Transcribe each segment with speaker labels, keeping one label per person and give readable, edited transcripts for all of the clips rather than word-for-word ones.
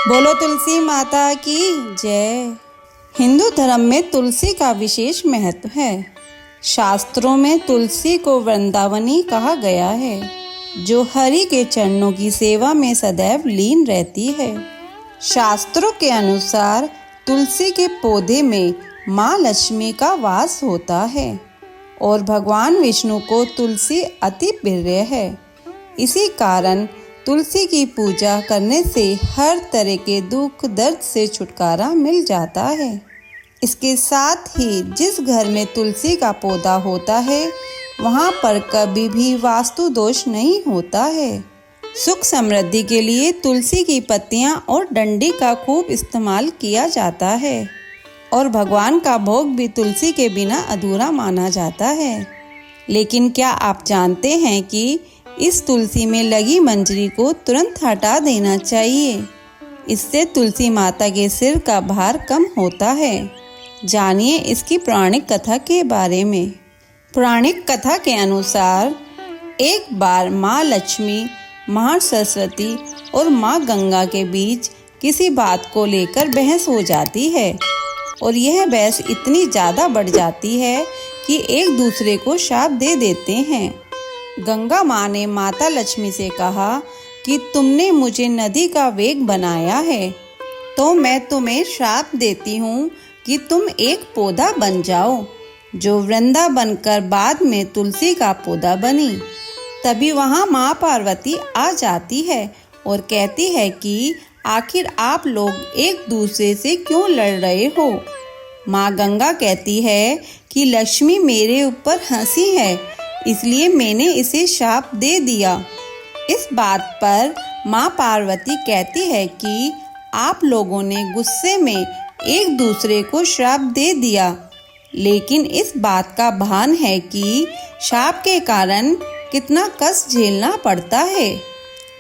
Speaker 1: बोलो तुलसी माता की जय। हिंदू धर्म में तुलसी का विशेष महत्व है। शास्त्रों में तुलसी को वृंदावनी कहा गया है, जो हरि के चरणों की सेवा में सदैव लीन रहती है। शास्त्रों के अनुसार तुलसी के पौधे में माँ लक्ष्मी का वास होता है और भगवान विष्णु को तुलसी अति प्रिय है। इसी कारण तुलसी की पूजा करने से हर तरह के दुख दर्द से छुटकारा मिल जाता है। इसके साथ ही जिस घर में तुलसी का पौधा होता है वहाँ पर कभी भी वास्तु दोष नहीं होता है। सुख समृद्धि के लिए तुलसी की पत्तियाँ और डंडी का खूब इस्तेमाल किया जाता है और भगवान का भोग भी तुलसी के बिना अधूरा माना जाता है। लेकिन क्या आप जानते हैं कि इस तुलसी में लगी मंजरी को तुरंत हटा देना चाहिए। इससे तुलसी माता के सिर का भार कम होता है। जानिए इसकी पौराणिक कथा के बारे में। पौराणिक कथा के अनुसार एक बार माँ लक्ष्मी, माँ सरस्वती और माँ गंगा के बीच किसी बात को लेकर बहस हो जाती है और यह बहस इतनी ज़्यादा बढ़ जाती है कि एक दूसरे को शाप दे देते हैं। गंगा माँ ने माता लक्ष्मी से कहा कि तुमने मुझे नदी का वेग बनाया है, तो मैं तुम्हें श्राप देती हूँ कि तुम एक पौधा बन जाओ, जो वृंदा बनकर बाद में तुलसी का पौधा बनी। तभी वहाँ माँ पार्वती आ जाती है और कहती है कि आखिर आप लोग एक दूसरे से क्यों लड़ रहे हो। माँ गंगा कहती है कि लक्ष्मी मेरे ऊपर हंसी है, इसलिए मैंने इसे शाप दे दिया। इस बात पर माँ पार्वती कहती है कि आप लोगों ने गुस्से में एक दूसरे को श्राप दे दिया, लेकिन इस बात का भान है कि शाप के कारण कितना कष्ट झेलना पड़ता है।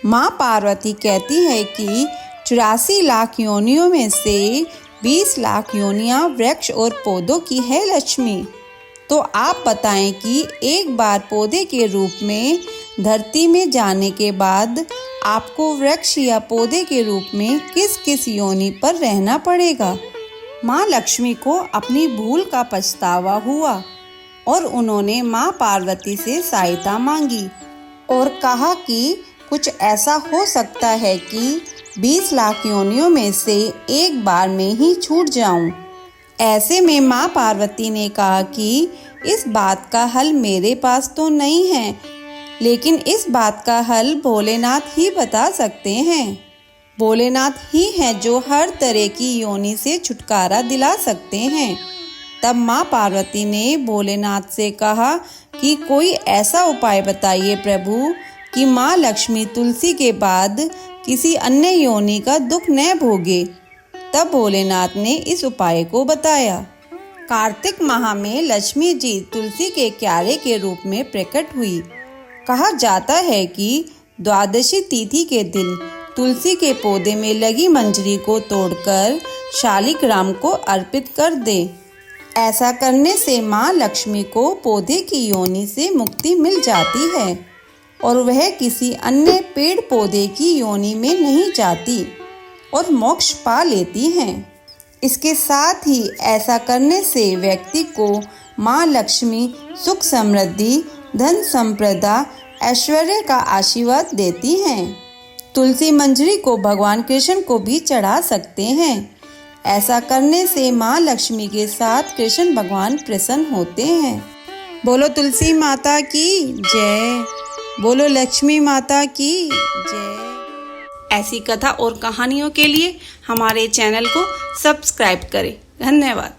Speaker 1: माँ पार्वती कहती है कि 84 लाख योनियों में से 20 लाख योनियाँ वृक्ष और पौधों की है लक्ष्मी। तो आप बताएं कि एक बार पौधे के रूप में धरती में जाने के बाद आपको वृक्ष या पौधे के रूप में किस किस योनि पर रहना पड़ेगा। माँ लक्ष्मी को अपनी भूल का पछतावा हुआ और उन्होंने माँ पार्वती से सहायता मांगी और कहा कि कुछ ऐसा हो सकता है कि 20 लाख योनियों में से एक बार में ही छूट जाऊं। ऐसे में माँ पार्वती ने कहा कि इस बात का हल मेरे पास तो नहीं है, लेकिन इस बात का हल भोलेनाथ ही बता सकते हैं। भोलेनाथ ही हैं जो हर तरह की योनि से छुटकारा दिला सकते हैं। तब माँ पार्वती ने भोलेनाथ से कहा कि कोई ऐसा उपाय बताइए प्रभु कि माँ लक्ष्मी तुलसी के बाद किसी अन्य योनि का दुख न भोगे। तब भोलेनाथ ने इस उपाय को बताया। कार्तिक माह में लक्ष्मी जी तुलसी के क्यारे के रूप में प्रकट हुई। कहा जाता है कि द्वादशी तिथि के दिन तुलसी के पौधे में लगी मंजरी को तोड़कर शालिग्राम को अर्पित कर दे। ऐसा करने से माँ लक्ष्मी को पौधे की योनि से मुक्ति मिल जाती है और वह किसी अन्य पेड़ पौधे की योनि में नहीं जाती और मोक्ष पा लेती हैं। इसके साथ ही ऐसा करने से व्यक्ति को माँ लक्ष्मी सुख समृद्धि, धन संपदा, ऐश्वर्य का आशीर्वाद देती हैं। तुलसी मंजरी को भगवान कृष्ण को भी चढ़ा सकते हैं। ऐसा करने से माँ लक्ष्मी के साथ कृष्ण भगवान प्रसन्न होते हैं। बोलो तुलसी माता की जय। बोलो लक्ष्मी माता की जय। ऐसी कथा और कहानियों के लिए हमारे चैनल को सब्सक्राइब करें। धन्यवाद।